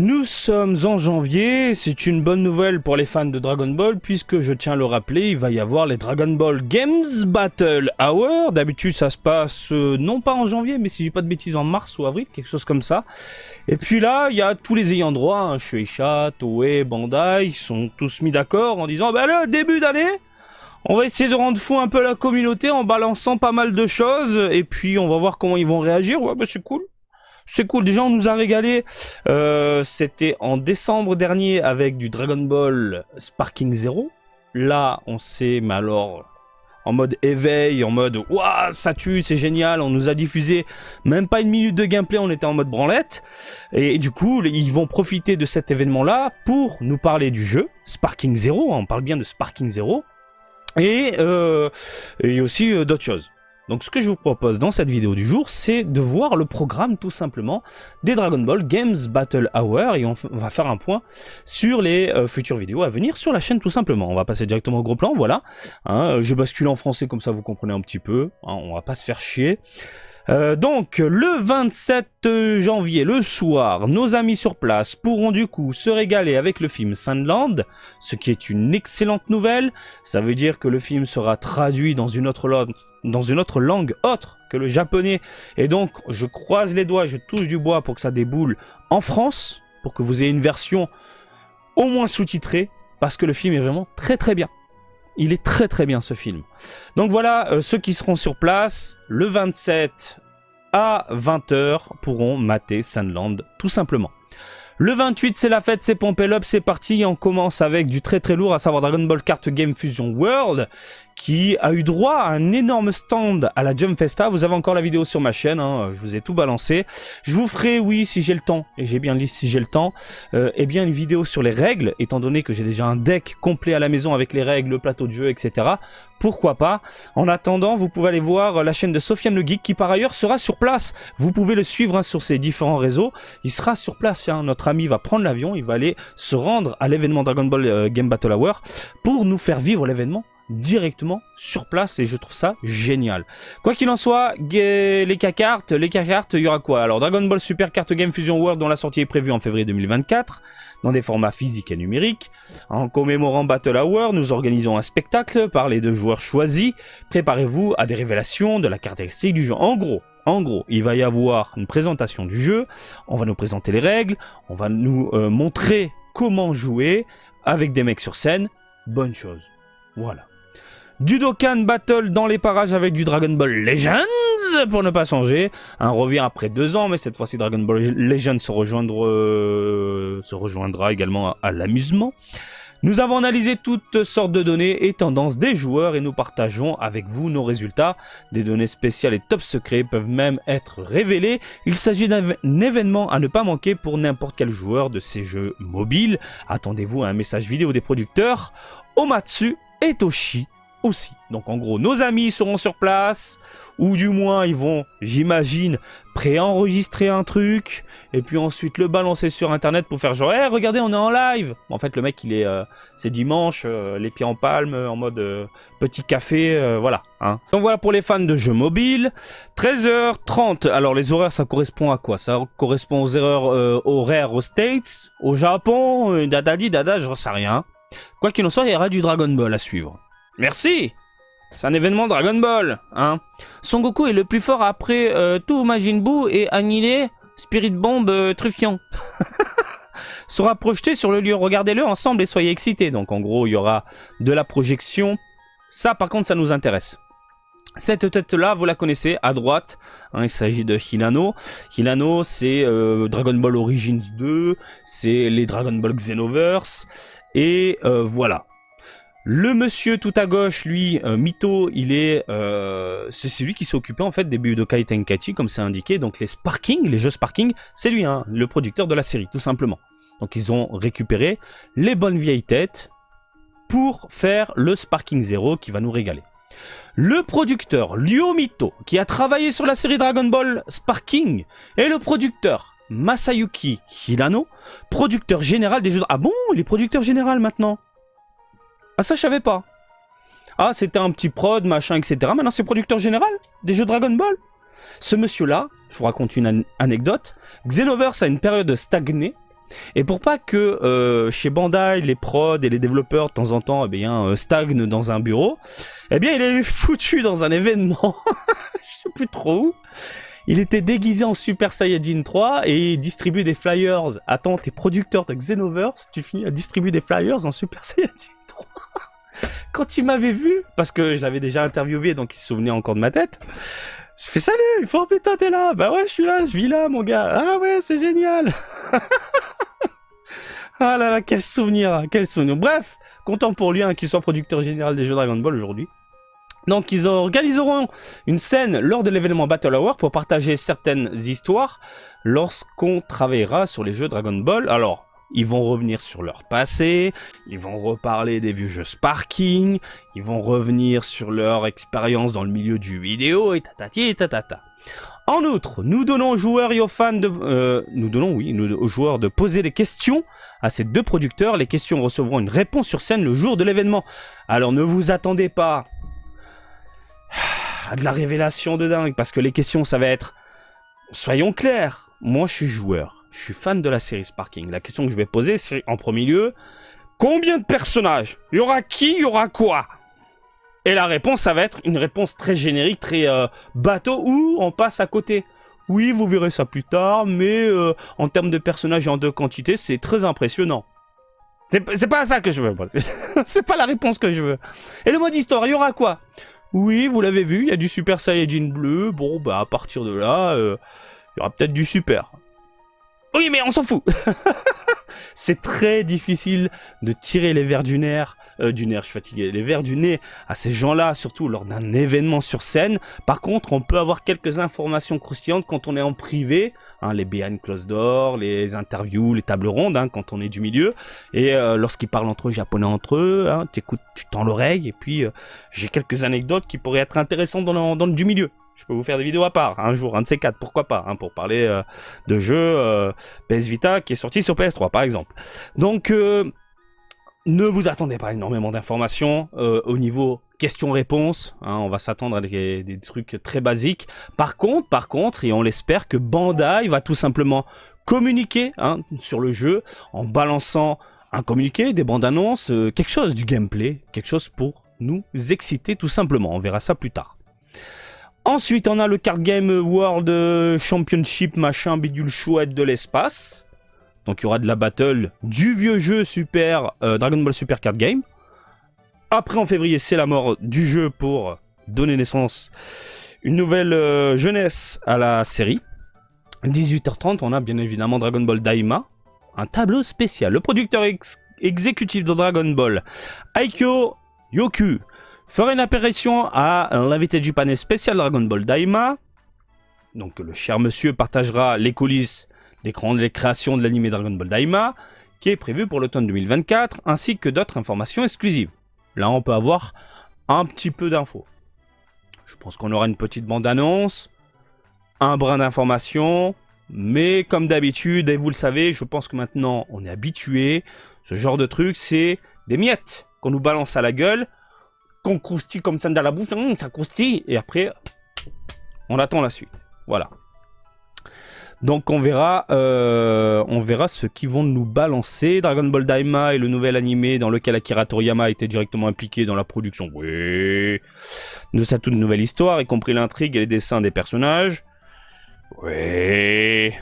Nous sommes en janvier, c'est une bonne nouvelle pour les fans de Dragon Ball puisque je tiens à le rappeler, il va y avoir les Dragon Ball Games Battle Hour. D'habitude ça se passe non pas en janvier mais si je dis pas de bêtises en mars ou avril, quelque chose comme ça. Et puis là il y a tous les ayants droit, hein, Shueisha, Toei, Bandai, ils sont tous mis d'accord en disant bah là début d'année on va essayer de rendre fou un peu la communauté en balançant pas mal de choses et puis on va voir comment ils vont réagir. Ouais bah c'est cool. C'est cool, déjà on nous a régalé, c'était en décembre dernier avec du Dragon Ball Sparking Zero. Là on s'est, mais alors, en mode éveil, en mode waouh ça tue, c'est génial, on nous a diffusé même pas une minute de gameplay, on était en mode branlette. Et du coup ils vont profiter de cet événement là pour nous parler du jeu, Sparking Zero, on parle bien de Sparking Zero, et aussi d'autres choses. Donc ce que je vous propose dans cette vidéo du jour, c'est de voir le programme tout simplement des Dragon Ball Games Battle Hour et on va faire un point sur les futures vidéos à venir sur la chaîne tout simplement. On va passer directement au gros plan, voilà. Hein, je bascule en français comme ça vous comprenez un petit peu, hein, on va pas se faire chier. Donc le 27 janvier, le soir, nos amis sur place pourront du coup se régaler avec le film Sandland, ce qui est une excellente nouvelle. Ça veut dire que le film sera traduit dans une autre langue autre que le japonais. Et donc je croise les doigts, je touche du bois pour que ça déboule en France, pour que vous ayez une version au moins sous-titrée, parce que le film est vraiment très très bien. Il est très très bien ce film. Donc voilà, ceux qui seront sur place, le 27 à 20h pourront mater Sandland tout simplement. Le 28 c'est la fête, c'est pompé up, c'est parti. On commence avec du très très lourd, à savoir Dragon Ball Card Game Fusion World, qui a eu droit à un énorme stand à la Jump Festa. Vous avez encore la vidéo sur ma chaîne, hein, je vous ai tout balancé. Je vous ferai, oui, si j'ai le temps, et j'ai bien dit si j'ai le temps, eh bien une vidéo sur les règles, étant donné que j'ai déjà un deck complet à la maison avec les règles, le plateau de jeu, etc. Pourquoi pas. En attendant, vous pouvez aller voir la chaîne de Sofiane le Geek, qui par ailleurs sera sur place. Vous pouvez le suivre hein, sur ses différents réseaux. Il sera sur place, hein. Notre ami va prendre l'avion, il va aller se rendre à l'événement Dragon Ball Game Battle Hour pour nous faire vivre l'événement directement sur place et je trouve ça génial. Quoi qu'il en soit, les cartes, il y aura quoi? Alors Dragon Ball Super Card Game Fusion World dont la sortie est prévue en février 2024 dans des formats physiques et numériques. En commémorant Battle Hour, nous organisons un spectacle par les deux joueurs choisis. Préparez-vous à des révélations de la caractéristique du jeu. En gros, il va y avoir une présentation du jeu, on va nous présenter les règles, on va nous montrer comment jouer avec des mecs sur scène. Bonne chose. Voilà. Du Dokkan Battle dans les parages avec du Dragon Ball Legends, pour ne pas changer. Un revient après 2 ans, mais cette fois-ci Dragon Ball Legends se rejoindra également à l'amusement. Nous avons analysé toutes sortes de données et tendances des joueurs et nous partageons avec vous nos résultats. Des données spéciales et top secrets peuvent même être révélées. Il s'agit d'un événement à ne pas manquer pour n'importe quel joueur de ces jeux mobiles. Attendez-vous à un message vidéo des producteurs Omatsu et Toshi aussi. Donc en gros, nos amis seront sur place, ou du moins ils vont, j'imagine, préenregistrer un truc, et puis ensuite le balancer sur internet pour faire genre, hey, regardez, on est en live. En fait, le mec, il est, c'est dimanche, les pieds en palme, en mode petit café, voilà. Hein. Donc voilà pour les fans de jeux mobiles. 13h30, alors les horaires, ça correspond à quoi? Ça correspond aux horaires aux States, au Japon, dada, j'en sais rien. Quoi qu'il en soit, il y aura du Dragon Ball à suivre. Merci. C'est un événement Dragon Ball, hein. Son Goku est le plus fort après tout Majin Buu et annihilé Spirit Bomb Truffion. Sera projeté sur le lieu. Regardez-le ensemble et soyez excités. Donc en gros, il y aura de la projection. Ça, par contre, ça nous intéresse. Cette tête-là, vous la connaissez, à droite, hein, il s'agit de Hilano. Hilano, c'est Dragon Ball Origins 2, c'est les Dragon Ball Xenoverse, et voilà. Le monsieur tout à gauche, lui, Mito, il est, c'est celui qui s'est occupé en fait des Budokai Tenkaichi, comme c'est indiqué. Donc les Sparking, les jeux Sparking, c'est lui, hein, le producteur de la série, tout simplement. Donc ils ont récupéré les bonnes vieilles têtes pour faire le Sparking Zero qui va nous régaler. Le producteur Ryo Mito, qui a travaillé sur la série Dragon Ball Sparking, et le producteur Masayuki Hilano, producteur général des jeux. Ah bon, il est producteur général maintenant? Ah ça je savais pas. Ah c'était un petit prod, machin, etc. Maintenant c'est producteur général des jeux Dragon Ball. Ce monsieur-là, je vous raconte une anecdote, Xenoverse a une période stagnée, Et pour pas que chez Bandai, les prods et les développeurs de temps en temps stagnent dans un bureau, eh bien il est foutu dans un événement, je sais plus trop où. Il était déguisé en Super Saiyajin 3 et il distribue des flyers. Attends, t'es producteur de Xenoverse, tu finis à distribuer des flyers en Super Saiyajin 3. Quand il m'avait vu, parce que je l'avais déjà interviewé donc il se souvenait encore de ma tête, je fais salut, il faut putain t'es là. Bah ouais je suis là, je vis là mon gars. Ah ouais c'est génial. Ah là là, quel souvenir, hein, quel souvenir. Bref, content pour lui qu'il soit producteur général des jeux Dragon Ball aujourd'hui. Donc ils organiseront une scène lors de l'événement Battle Hour pour partager certaines histoires lorsqu'on travaillera sur les jeux Dragon Ball. Alors, ils vont revenir sur leur passé, ils vont reparler des vieux jeux Sparking, ils vont revenir sur leur expérience dans le milieu du vidéo et tatati et tatata. En outre, nous donnons aux joueurs et aux fans aux joueurs de poser des questions à ces deux producteurs. Les questions recevront une réponse sur scène le jour de l'événement. Alors ne vous attendez pas à de la révélation de dingue, parce que les questions ça va être, soyons clairs, moi je suis joueur, je suis fan de la série Sparking. La question que je vais poser c'est en premier lieu, combien de personnages? Il y aura qui? Il y aura quoi? Et la réponse, ça va être une réponse très générique, très bateau, ou on passe à côté. Oui, vous verrez ça plus tard, mais en termes de personnages et en de quantité, c'est très impressionnant. C'est pas ça que je veux, moi. C'est pas la réponse que je veux. Et le mode histoire, il y aura quoi? Oui, vous l'avez vu, il y a du Super Saiyajin bleu. Bon, bah à partir de là, il y aura peut-être du Super. Oui, mais on s'en fout. C'est très difficile de tirer les vers je suis fatigué, les vers du nez à ces gens-là, surtout lors d'un événement sur scène. Par contre, on peut avoir quelques informations croustillantes quand on est en privé, hein, les behind closed door, les interviews, les tables rondes, hein, quand on est du milieu, et lorsqu'ils parlent entre eux, japonais entre eux, hein, t'écoutes, tu tends l'oreille, et puis j'ai quelques anecdotes qui pourraient être intéressantes dans le du milieu. Je peux vous faire des vidéos à part, un jour, un de ces quatre, pourquoi pas, hein, pour parler de jeux PS Vita qui est sorti sur PS3, par exemple. Donc, ne vous attendez pas à énormément d'informations au niveau questions-réponses. Hein, on va s'attendre à des trucs très basiques. Par contre, et on l'espère, que Bandai va tout simplement communiquer sur le jeu en balançant un communiqué, des bandes annonces, quelque chose du gameplay, quelque chose pour nous exciter tout simplement. On verra ça plus tard. Ensuite, on a le Card Game World Championship, machin, bidule chouette de l'espace. Donc il y aura de la battle du vieux jeu Dragon Ball Super Card Game. Après en février, c'est la mort du jeu pour donner naissance une nouvelle jeunesse à la série. 18h30, on a bien évidemment Dragon Ball Daima, un tableau spécial. Le producteur exécutif de Dragon Ball, Aikyo Yoku, fera une apparition à l'invité du panel spécial Dragon Ball Daima. Donc le cher monsieur partagera les coulisses les créations de l'anime Dragon Ball Daima, qui est prévu pour l'automne 2024, ainsi que d'autres informations exclusives. Là, on peut avoir un petit peu d'infos. Je pense qu'on aura une petite bande-annonce, un brin d'information, mais comme d'habitude, et vous le savez, je pense que maintenant, on est habitué. Ce genre de truc, c'est des miettes qu'on nous balance à la gueule, qu'on croustille comme ça dans la bouche, ça croustille, et après, on attend la suite. Voilà. Donc on verra ce qu'ils vont nous balancer. Dragon Ball Daima est le nouvel animé dans lequel Akira Toriyama a été directement impliqué dans la production de sa toute nouvelle histoire, y compris l'intrigue et les dessins des personnages. Qu'est-ce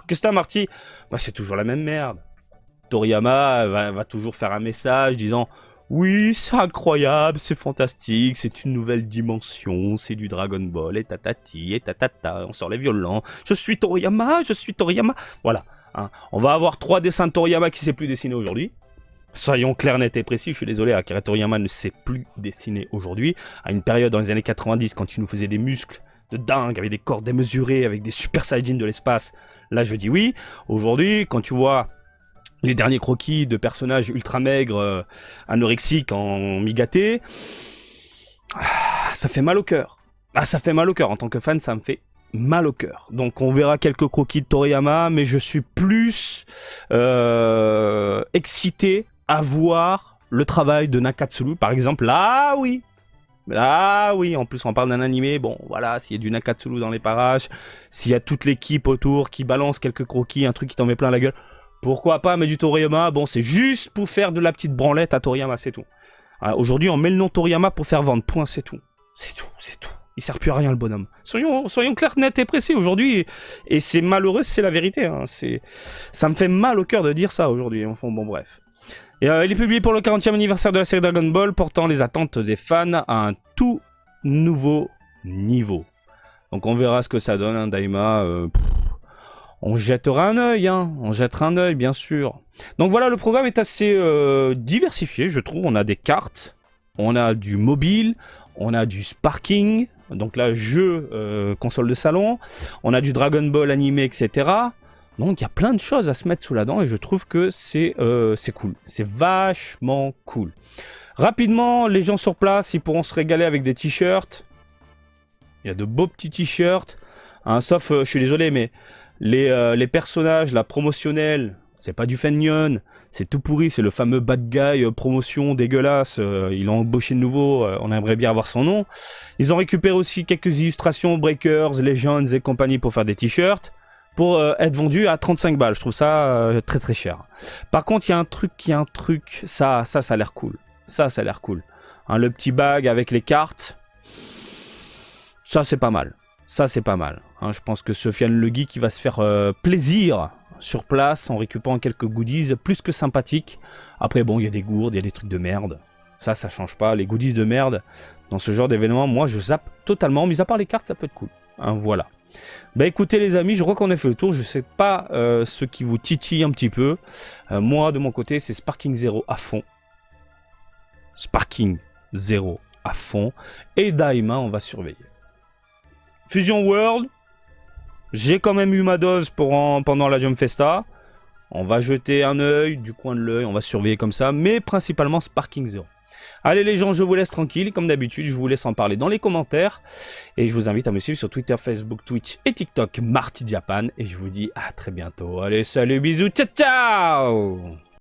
que c'est, Marty? Bah, c'est toujours la même merde. Toriyama va toujours faire un message disant oui, c'est incroyable, c'est fantastique, c'est une nouvelle dimension, c'est du Dragon Ball, et tatati, et tatata, on sort les violents, je suis Toriyama, voilà. Hein. On va avoir 3 dessins de Toriyama qui ne sait plus dessiner aujourd'hui. Soyons clairs, nets et précis, je suis désolé, Akira Toriyama ne sait plus dessiner aujourd'hui. À une période dans les années 90, quand il nous faisait des muscles de dingue, avec des corps démesurés, avec des Super Saiyajin de l'espace, là je dis oui. Aujourd'hui, quand tu vois les derniers croquis de personnages ultra maigres, anorexiques en migaté, ça fait mal au cœur. Ah, ça fait mal au cœur. En tant que fan, ça me fait mal au cœur. Donc on verra quelques croquis de Toriyama, mais je suis plus excité à voir le travail de Nakatsuru, par exemple. Ah oui, Ah oui, en plus on parle d'un animé, bon voilà, s'il y a du Nakatsuru dans les parages, s'il y a toute l'équipe autour qui balance quelques croquis, un truc qui t'en met plein la gueule, pourquoi pas, mais du Toriyama, bon c'est juste pour faire de la petite branlette à Toriyama, c'est tout. Aujourd'hui on met le nom Toriyama pour faire vendre, point, c'est tout. C'est tout, c'est tout. Il sert plus à rien le bonhomme. Soyons clairs, nets et précis aujourd'hui, et c'est malheureux, c'est la vérité, hein. Ça me fait mal au cœur de dire ça aujourd'hui, enfin bon bref. Et il est publié pour le 40e anniversaire de la série Dragon Ball, portant les attentes des fans à un tout nouveau niveau. Donc on verra ce que ça donne, hein, Daima. On jettera un œil, hein. On jettera un œil, bien sûr. Donc voilà, le programme est assez diversifié, je trouve. On a des cartes, on a du mobile, on a du sparking, donc là, jeu, console de salon, on a du Dragon Ball animé, etc. Donc il y a plein de choses à se mettre sous la dent et je trouve que c'est cool. C'est vachement cool. Rapidement, les gens sur place, ils pourront se régaler avec des t-shirts. Il y a de beaux petits t-shirts. Hein, sauf, je suis désolé, mais les personnages, la promotionnelle, c'est pas du Fenyon. C'est tout pourri, c'est le fameux bad guy promotion dégueulasse. Ils l'ont embauché de nouveau, on aimerait bien avoir son nom. Ils ont récupéré aussi quelques illustrations, Breakers, Legends et compagnie pour faire des t-shirts. Pour être vendu à 35 balles. Je trouve ça très très cher. Par contre, il y a un truc, ça a l'air cool. Ça a l'air cool. Hein, le petit bag avec les cartes, ça c'est pas mal. Ça c'est pas mal. Hein, je pense que Sofiane Le Geek qui va se faire plaisir sur place en récupérant quelques goodies plus que sympathiques. Après bon, il y a des gourdes, il y a des trucs de merde. Ça change pas. Les goodies de merde, dans ce genre d'événement, moi je zappe totalement. Mis à part les cartes, ça peut être cool. Hein, voilà. Bah écoutez les amis, je crois qu'on a fait le tour, je sais pas ce qui vous titille un petit peu. Moi de mon côté c'est Sparking 0 à fond. Sparking 0 à fond. Et Daima on va surveiller. Fusion World, j'ai quand même eu ma dose pendant la Jump Festa. On va jeter un œil, du coin de l'œil, on va surveiller comme ça, mais principalement Sparking 0. Allez les gens, je vous laisse tranquille, comme d'habitude, je vous laisse en parler dans les commentaires. Et je vous invite à me suivre sur Twitter, Facebook, Twitch et TikTok, Marty Japan. Et je vous dis à très bientôt. Allez, salut, bisous, ciao ciao!